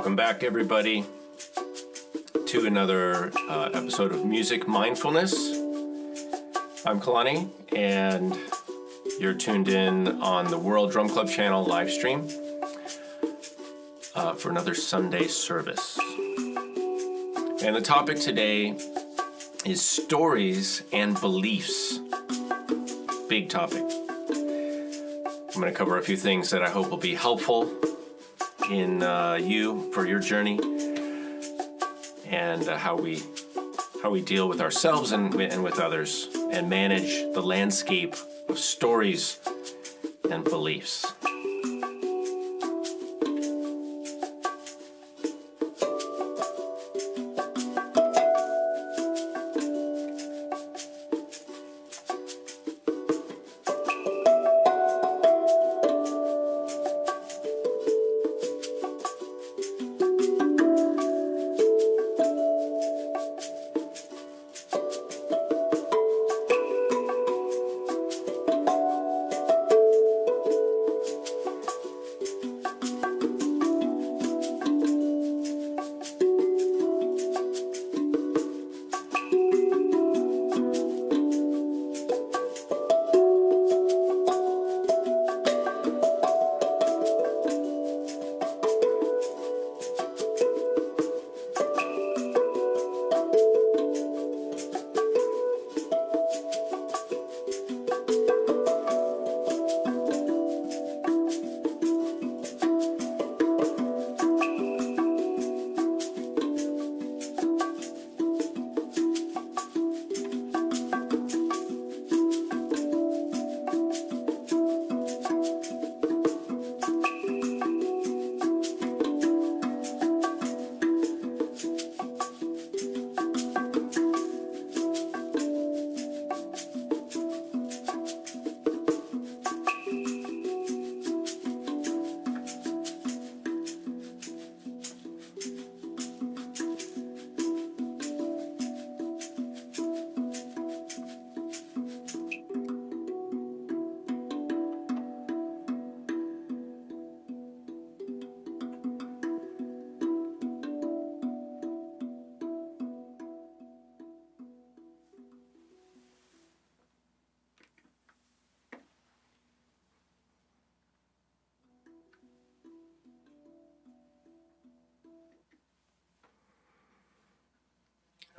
Welcome back, everybody, to another episode of Music Mindfulness. I'm Kalani, and you're tuned in on the World Drum Club channel live stream for another Sunday service. And the topic today is stories and beliefs. Big topic. I'm going to cover a few things that I hope will be helpful in for your journey, and how we deal with ourselves and with others, and manage the landscape of stories and beliefs.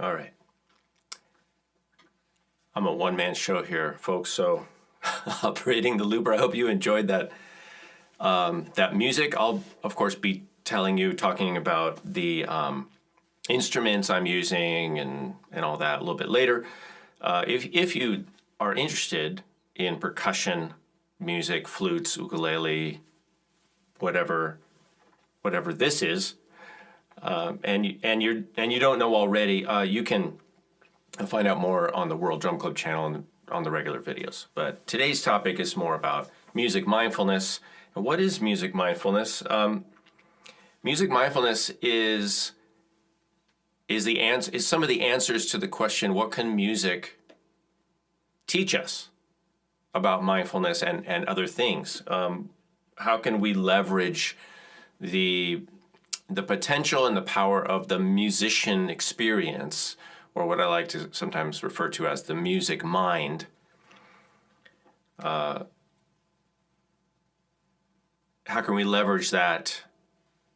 All right. I'm a one-man show here, folks, so operating the looper. I hope you enjoyed that music. I'll, of course, be talking about the instruments I'm using and all that a little bit later. If you are interested in percussion, music, flutes, ukulele, whatever this is, and you don't know already, you can find out more on the World Drum Club channel and on the regular videos. But today's topic is more about music mindfulness. And what is music mindfulness? Music mindfulness is some of the answers to the question, what can music teach us about mindfulness and other things? How can we leverage the potential and the power of the musician experience, or what I like to sometimes refer to as the music mind, how can we leverage that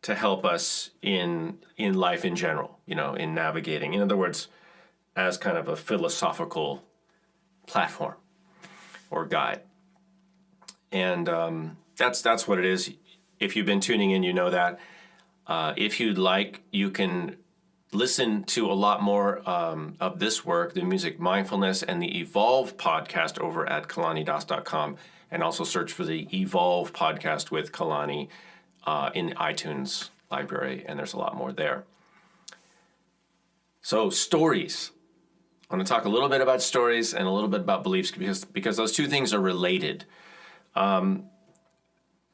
to help us in life in general, in navigating? In other words, as kind of a philosophical platform or guide. And that's what it is. If you've been tuning in, you know that. If you'd like, you can listen to a lot more of this work, the Music Mindfulness and the Evolve podcast over at kalanidas.com, and also search for the Evolve podcast with Kalani in the iTunes library, and there's a lot more there. So stories. I want to talk a little bit about stories and a little bit about beliefs because those two things are related.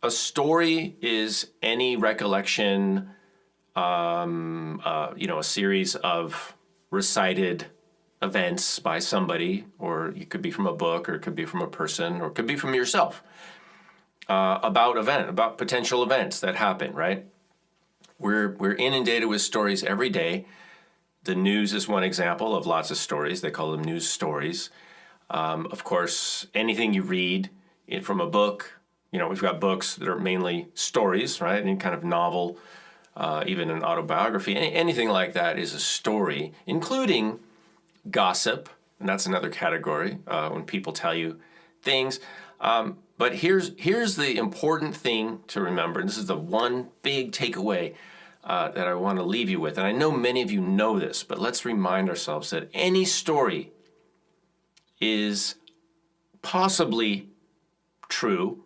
A story is any recollection, a series of recited events by somebody, or it could be from a book, or it could be from a person, or it could be from yourself, about potential events that happen, right? we're inundated with stories every day. The news is one example of lots of stories. They call them news stories. Of course, anything you read from a book, we've got books that are mainly stories, right? Any kind of novel, even an autobiography, anything like that is a story, including gossip, and that's another category, when people tell you things. But here's the important thing to remember, and this is the one big takeaway that I want to leave you with. And I know many of you know this, but let's remind ourselves that any story is possibly true,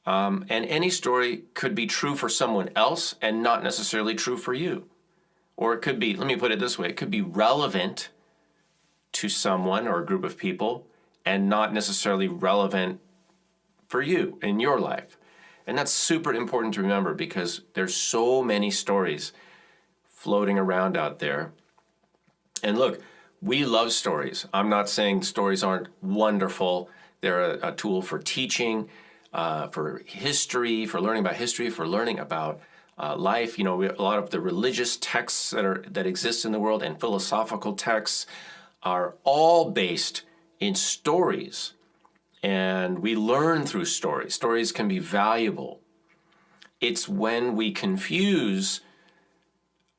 and any story could be true for someone else and not necessarily true for you. Or it could be, let me put it this way, it could be relevant to someone or a group of people and not necessarily relevant for you in your life. And that's super important to remember because there's so many stories floating around out there. And look, we love stories. I'm not saying stories aren't wonderful. They're a tool for teaching, for history, for learning about history, for learning about life. A lot of the religious texts that exist in the world and philosophical texts are all based in stories. And we learn through stories. Stories can be valuable. It's when we confuse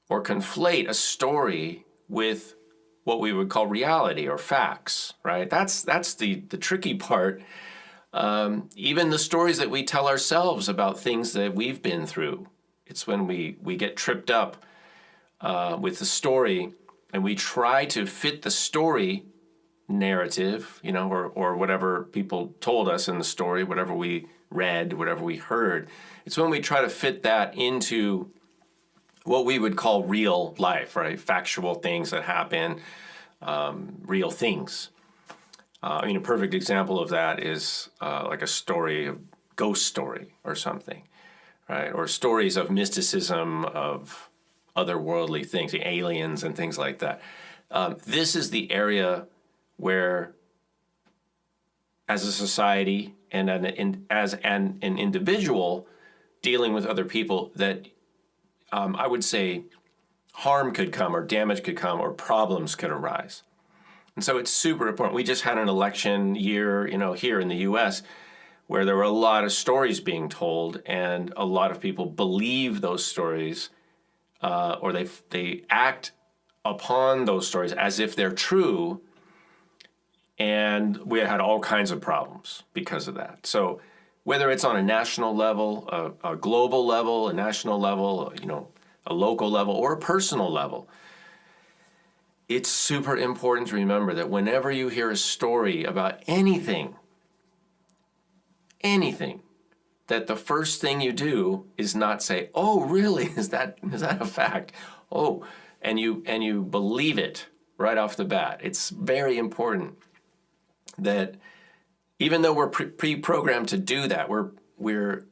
or conflate a story with what we would call reality or facts, right? That's the tricky part. Even the stories that we tell ourselves about things that we've been through, it's when we get tripped up with the story and we try to fit the story narrative, or whatever people told us in the story, whatever we read, whatever we heard. It's when we try to fit that into what we would call real life, right? Factual things that happen, real things. A perfect example of that is like a story, a ghost story or something, right? Or stories of mysticism, of otherworldly things, the aliens and things like that. This is the area where, as a society and as an individual dealing with other people, that I would say harm could come or damage could come or problems could arise. And so it's super important. We just had an election year, here in the U.S., where there were a lot of stories being told, and a lot of people believe those stories, or they act upon those stories as if they're true. And we had all kinds of problems because of that. So whether it's on a national level, a global level, a national level, a local level, or a personal level, it's super important to remember that whenever you hear a story about anything, that the first thing you do is not say, "Oh, really? Is that a fact?" Oh, and you believe it right off the bat. It's very important that even though we're pre-programmed to do that, we're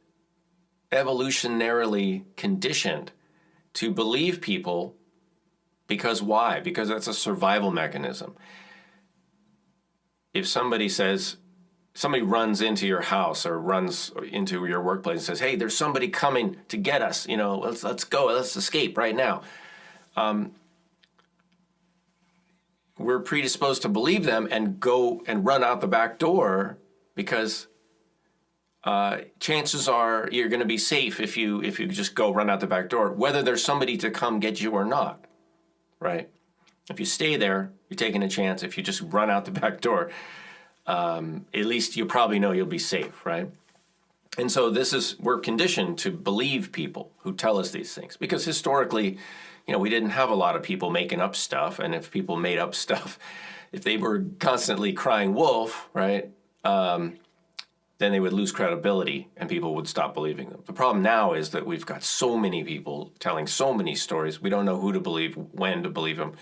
evolutionarily conditioned to believe people. Because why? Because that's a survival mechanism. If somebody runs into your house or runs into your workplace and says, "Hey, there's somebody coming to get us, let's go, let's escape right now." We're predisposed to believe them and go and run out the back door because chances are you're going to be safe if you just go run out the back door, whether there's somebody to come get you or not, right? If you stay there, you're taking a chance. If you just run out the back door, at least you probably know you'll be safe, right? And so we're conditioned to believe people who tell us these things because historically, we didn't have a lot of people making up stuff. And if people made up stuff, if they were constantly crying wolf, right, then they would lose credibility and people would stop believing them. The problem now is that we've got so many people telling so many stories. We don't know who to believe, when to believe them.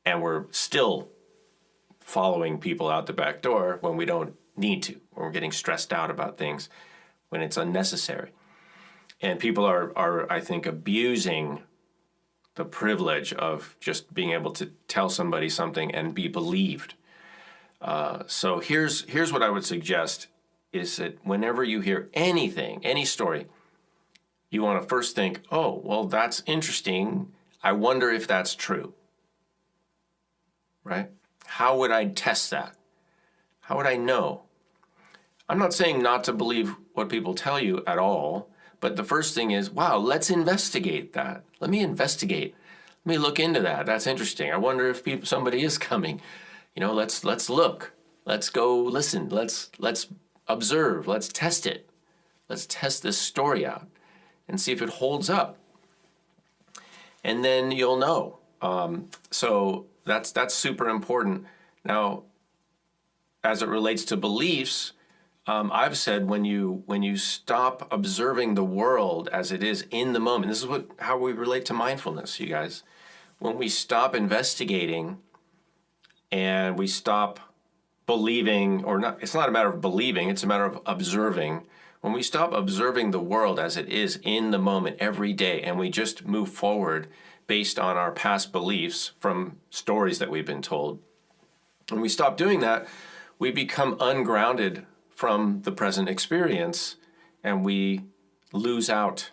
And we're still following people out the back door when we don't need to, when we're getting stressed out about things, when it's unnecessary. And people are I think, abusing the privilege of just being able to tell somebody something and be believed. So here's what I would suggest is that whenever you hear anything, any story, you want to first think, oh, well, that's interesting. I wonder if that's true, right? How would I test that? How would I know? I'm not saying not to believe what people tell you at all, but the first thing is, wow, let's investigate that. Let me investigate. Let me look into that. That's interesting. I wonder if somebody is coming. Let's look. Let's go listen. Let's observe. Let's test it. Let's test this story out and see if it holds up. And then you'll know. So that's super important. Now, as it relates to beliefs, I've said when you stop observing the world as it is in the moment, this is how we relate to mindfulness, you guys. When we stop investigating and we stop believing, or not, it's not a matter of believing, it's a matter of observing. When we stop observing the world as it is in the moment every day, and we just move forward based on our past beliefs from stories that we've been told, when we stop doing that, we become ungrounded from the present experience, and we lose out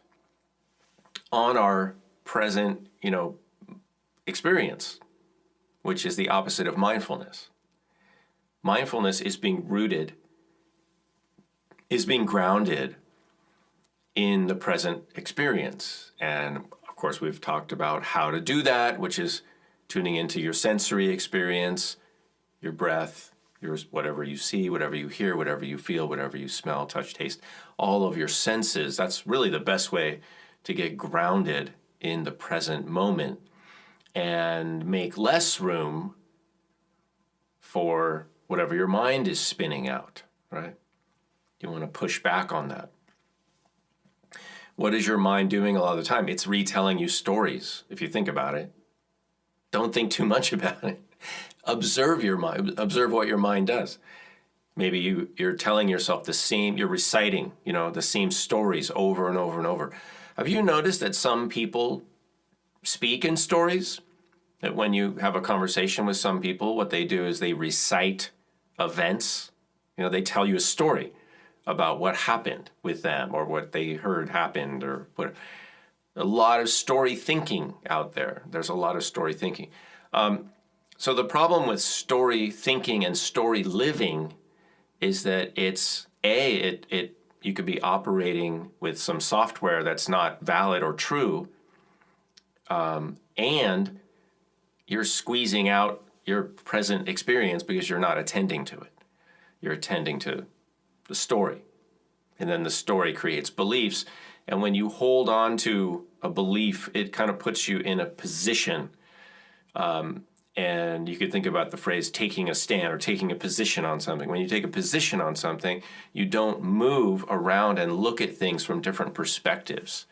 on our present, experience, which is the opposite of mindfulness. Mindfulness is being grounded in the present experience. And of course, we've talked about how to do that, which is tuning into your sensory experience, your breath, whatever you see, whatever you hear, whatever you feel, whatever you smell, touch, taste, all of your senses. That's really the best way to get grounded in the present moment and make less room for whatever your mind is spinning out, right? You want to push back on that. What is your mind doing a lot of the time? It's retelling you stories, if you think about it. Don't think too much about it. Observe your mind. Observe what your mind does. Maybe you're telling yourself you're reciting, the same stories over and over and over. Have you noticed that some people speak in stories? That when you have a conversation with some people, what they do is they recite events. They tell you a story about what happened with them or what they heard happened or what. A lot of story thinking out there. There's a lot of story thinking. So the problem with story thinking and story living is that you could be operating with some software that's not valid or true, and you're squeezing out your present experience because you're not attending to it. You're attending to the story. And then the story creates beliefs. And when you hold on to a belief, it kind of puts you in a position. And you could think about the phrase taking a stand or taking a position on something. When you take a position on something, you don't move around and look at things from different perspectives.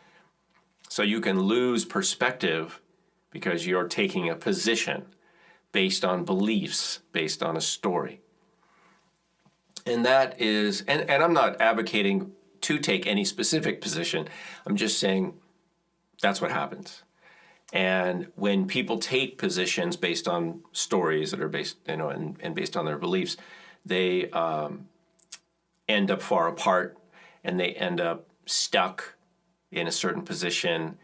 So you can lose perspective because you're taking a position based on beliefs, based on a story. And that is, and I'm not advocating to take any specific position. I'm just saying that's what happens. And when people take positions based on stories that are based, and based on their beliefs, they end up far apart, and they end up stuck in a certain position,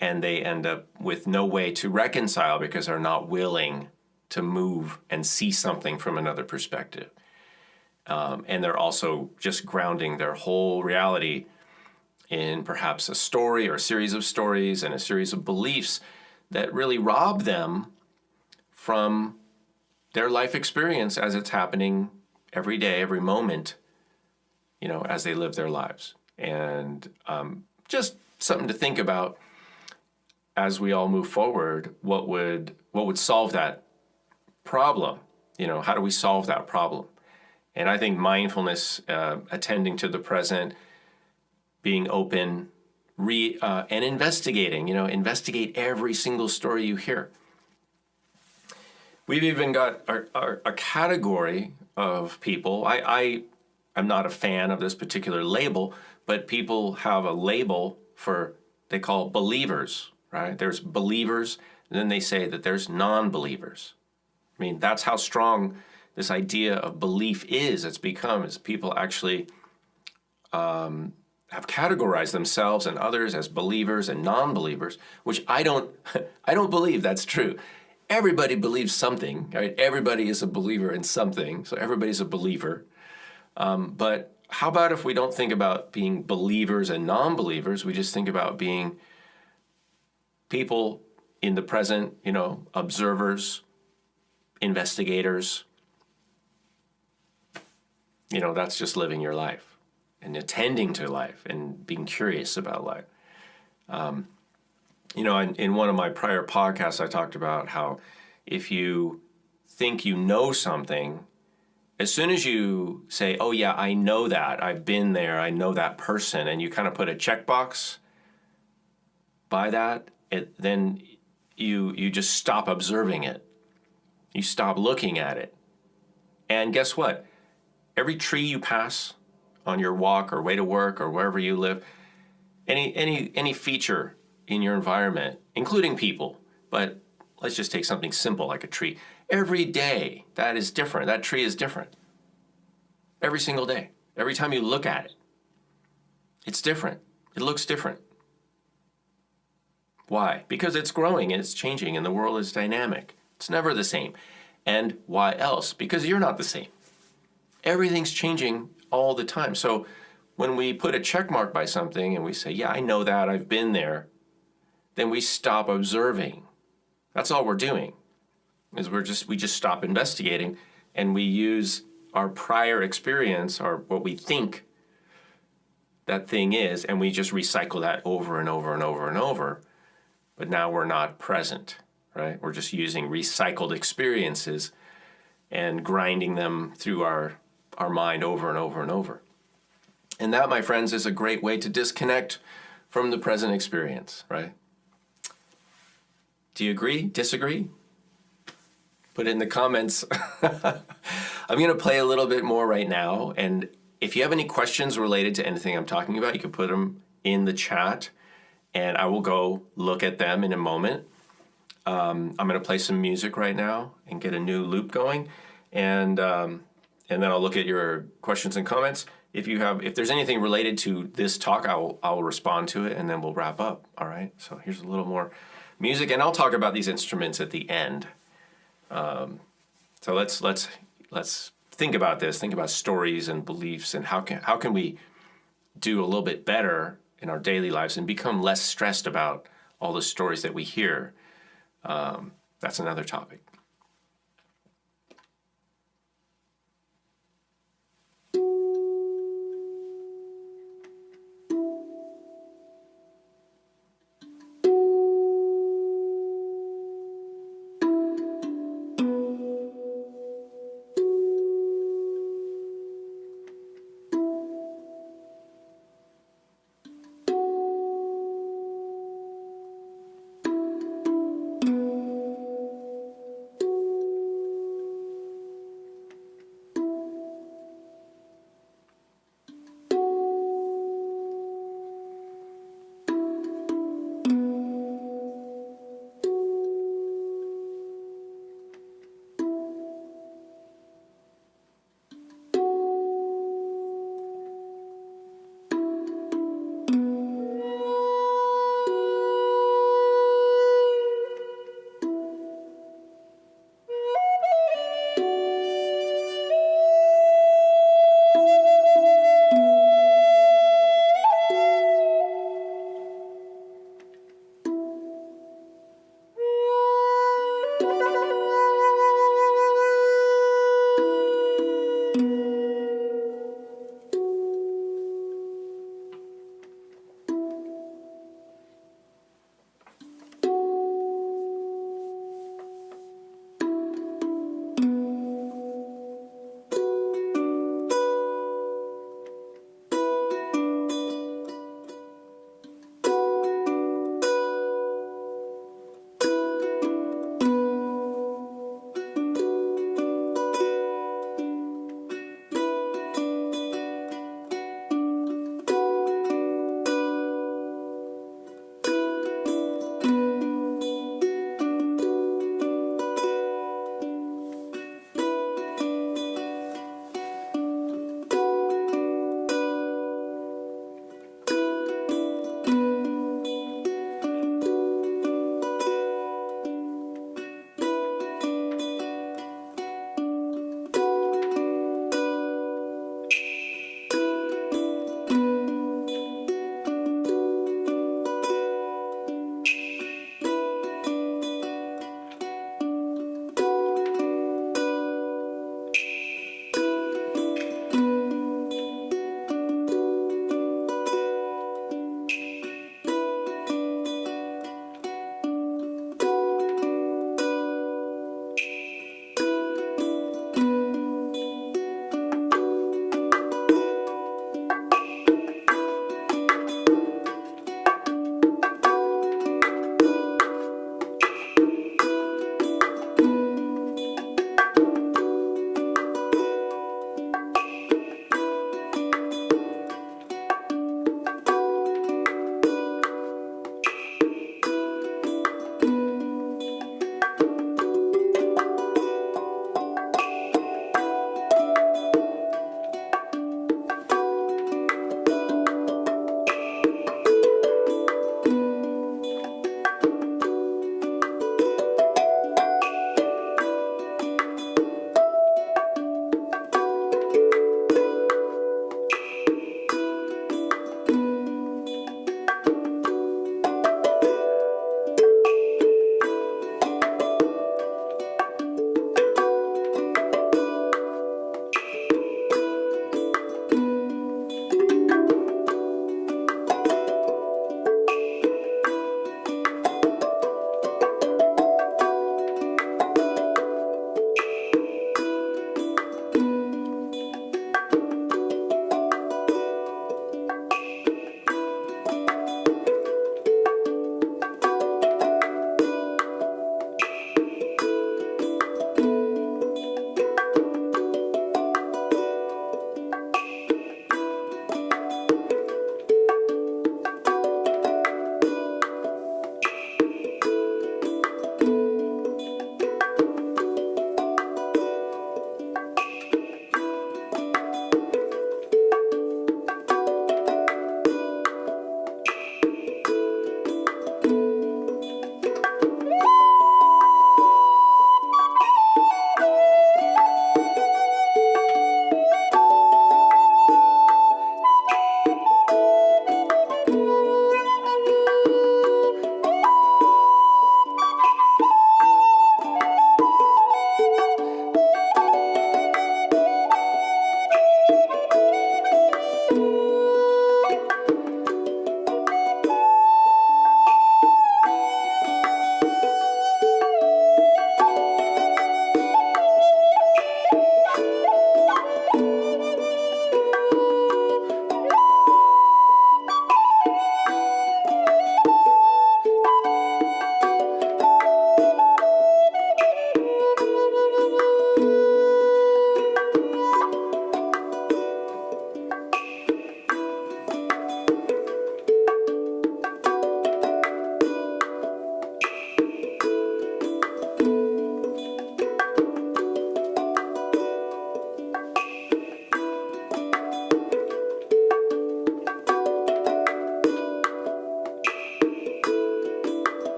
and they end up with no way to reconcile because they're not willing to move and see something from another perspective. And they're also just grounding their whole reality in perhaps a story or a series of stories and a series of beliefs that really rob them from their life experience as it's happening every day, every moment, as they live their lives. And just something to think about as we all move forward. What would solve that problem? How do we solve that problem? And I think mindfulness, attending to the present, being open, and investigating, investigate every single story you hear. We've even got a category of people. I'm not a fan of this particular label, but people have a label they call believers, right? There's believers, and then they say that there's non-believers. I mean, that's how strong this idea of belief is. It's become, as people actually have categorized themselves and others as believers and non-believers, which I don't I don't believe that's true. Everybody believes something, right? Everybody is a believer in something, so everybody's a believer. But how about if we don't think about being believers and non-believers, we just think about being people in the present, observers, investigators. That's just living your life and attending to life and being curious about life. In one of my prior podcasts, I talked about how if you think you know something, as soon as you say, oh yeah, I know that, I've been there, I know that person, and you kind of put a checkbox by that, then you just stop observing it. You stop looking at it. And guess what? Every tree you pass on your walk or way to work or wherever you live, any feature in your environment, including people, but let's just take something simple like a tree. Every day, that is different. That tree is different. Every single day. Every time you look at it, it's different. It looks different. Why? Because it's growing and it's changing and the world is dynamic. It's never the same. And why else? Because you're not the same. Everything's changing all the time. So when we put a check mark by something and we say, yeah, I know that, I've been there, then we stop observing. That's all we're doing, is we just stop investigating, and we use our prior experience, or what we think that thing is, and we just recycle that over and over and over and over. But now we're not present, right? We're just using recycled experiences and grinding them through our mind over and over and over. And that, my friends, is a great way to disconnect from the present experience, right? Do you agree? Disagree? Put it in the comments. I'm going to play a little bit more right now. And if you have any questions related to anything I'm talking about, you can put them in the chat and I will go look at them in a moment. I'm going to play some music right now and get a new loop going. And then I'll look at your questions and comments. If there's anything related to this talk, I'll respond to it and then we'll wrap up. All right. So here's a little more music, and I'll talk about these instruments at the end. So let's think about this. Think about stories and beliefs, and how can we do a little bit better in our daily lives and become less stressed about all the stories that we hear. That's another topic.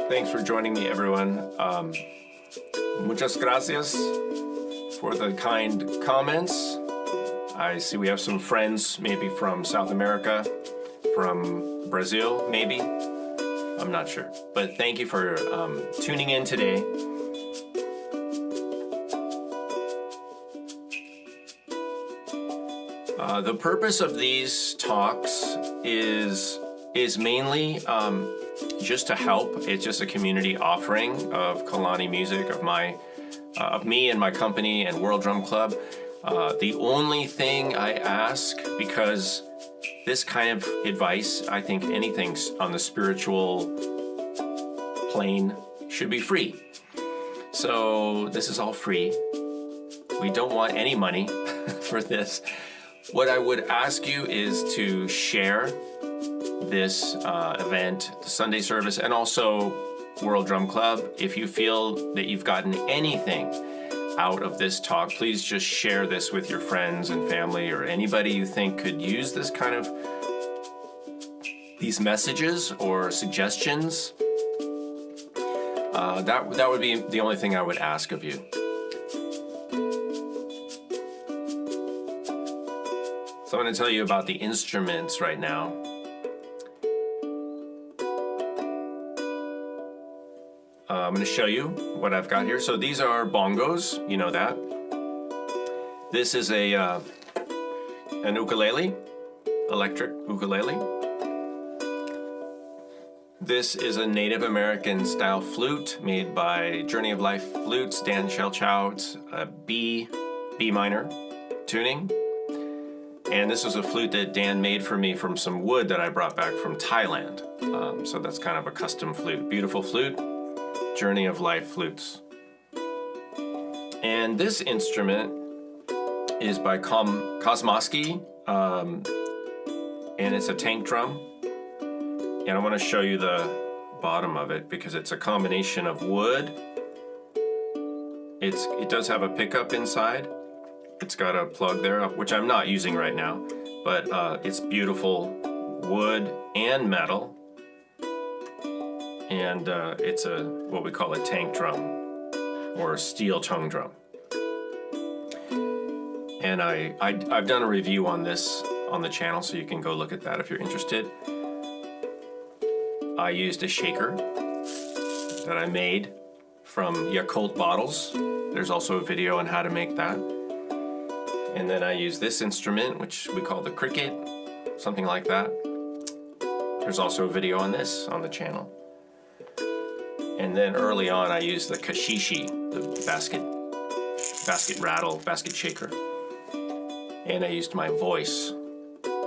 Thanks for joining me, everyone. Muchas gracias for the kind comments. I see we have some friends, maybe from South America, from Brazil, maybe. I'm not sure. But thank you for tuning in today. The purpose of these talks is mainly just to help. It's just a community offering of Kalani music, of me and my company and World Drum Club. The only thing I ask, because this kind of advice, I think anything on the spiritual plane should be free. So this is all free. We don't want any money for this. What I would ask you is to share this event, the Sunday service, and also World Drum Club. If you feel that you've gotten anything out of this talk, please just share this with your friends and family or anybody you think could use this kind of these messages or suggestions. That would be the only thing I would ask of you. So I'm going to tell you about the instruments right now. I'm going to show you what I've got here. So these are bongos, you know that. This is an ukulele, electric ukulele. This is a Native American style flute made by Journey of Life Flutes, Dan Shelchow. It's a B minor tuning. And this was a flute that Dan made for me from some wood that I brought back from Thailand. So that's kind of a custom flute. Beautiful flute, Journey of Life Flutes. And this instrument is by Kosmosky, and it's a tank drum. And I want to show you the bottom of it because it's a combination of wood. It does have a pickup inside. It's got a plug there, which I'm not using right now, but it's beautiful wood and metal. And it's what we call a tank drum or a steel tongue drum. And I've done a review on this on the channel, so you can go look at that if you're interested. I used a shaker that I made from Yakult bottles. There's also a video on how to make that. And then I use this instrument, which we call the cricket, something like that. There's also a video on this on the channel. And then early on, I used the caxixi, the basket rattle, basket shaker. And I used my voice.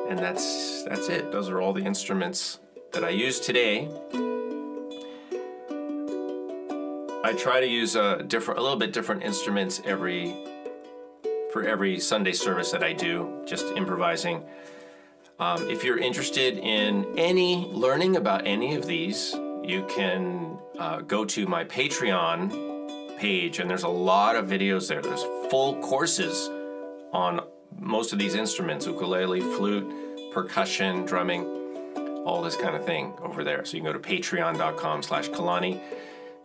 And that's it. Those are all the instruments that I use today. I try to use a little bit different instruments for every Sunday service that I do, just improvising. If you're interested in learning about any of these, you can go to my Patreon page, and there's a lot of videos there. There's full courses on most of these instruments, ukulele, flute, percussion, drumming, all this kind of thing over there. So you can go to patreon.com/Kalani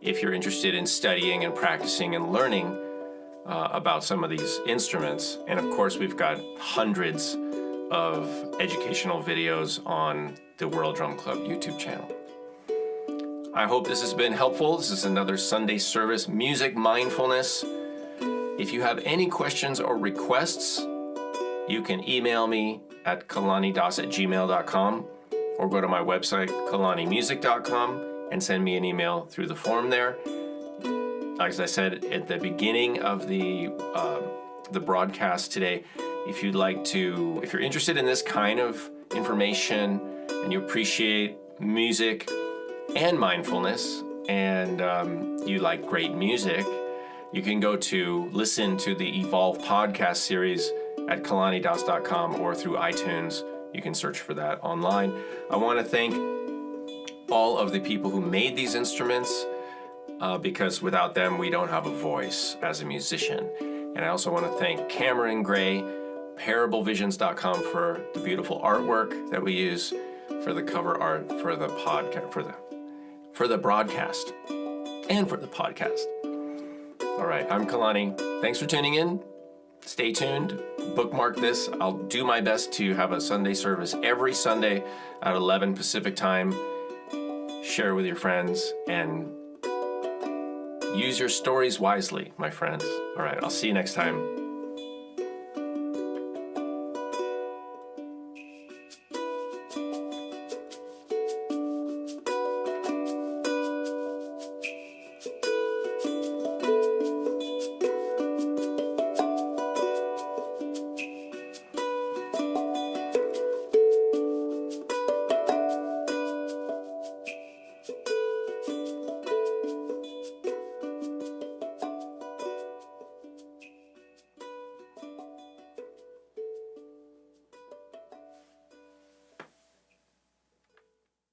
if you're interested in studying and practicing and learning about some of these instruments. And of course, we've got hundreds of educational videos on the World Drum Club YouTube channel. I hope this has been helpful. This is another Sunday service, music mindfulness. If you have any questions or requests, you can email me at kalanidas@gmail.com or go to my website, kalanimusic.com, and send me an email through the form there. As I said at the beginning of the broadcast today, if you're interested in this kind of information and you appreciate music and mindfulness and you like great music, you can go to listen to the Evolve podcast series at kalanidas.com or through iTunes. You can search for that online. I want to thank all of the people who made these instruments, because without them, we don't have a voice as a musician. And I also want to thank Cameron Gray, parablevisions.com, for the beautiful artwork that we use for the cover art for the podcast, for the broadcast and for the podcast. All right, I'm Kalani. Thanks for tuning in. Stay tuned. Bookmark this. I'll do my best to have a Sunday service every Sunday at 11 Pacific time. Share with your friends and use your stories wisely, my friends. All right, I'll see you next time.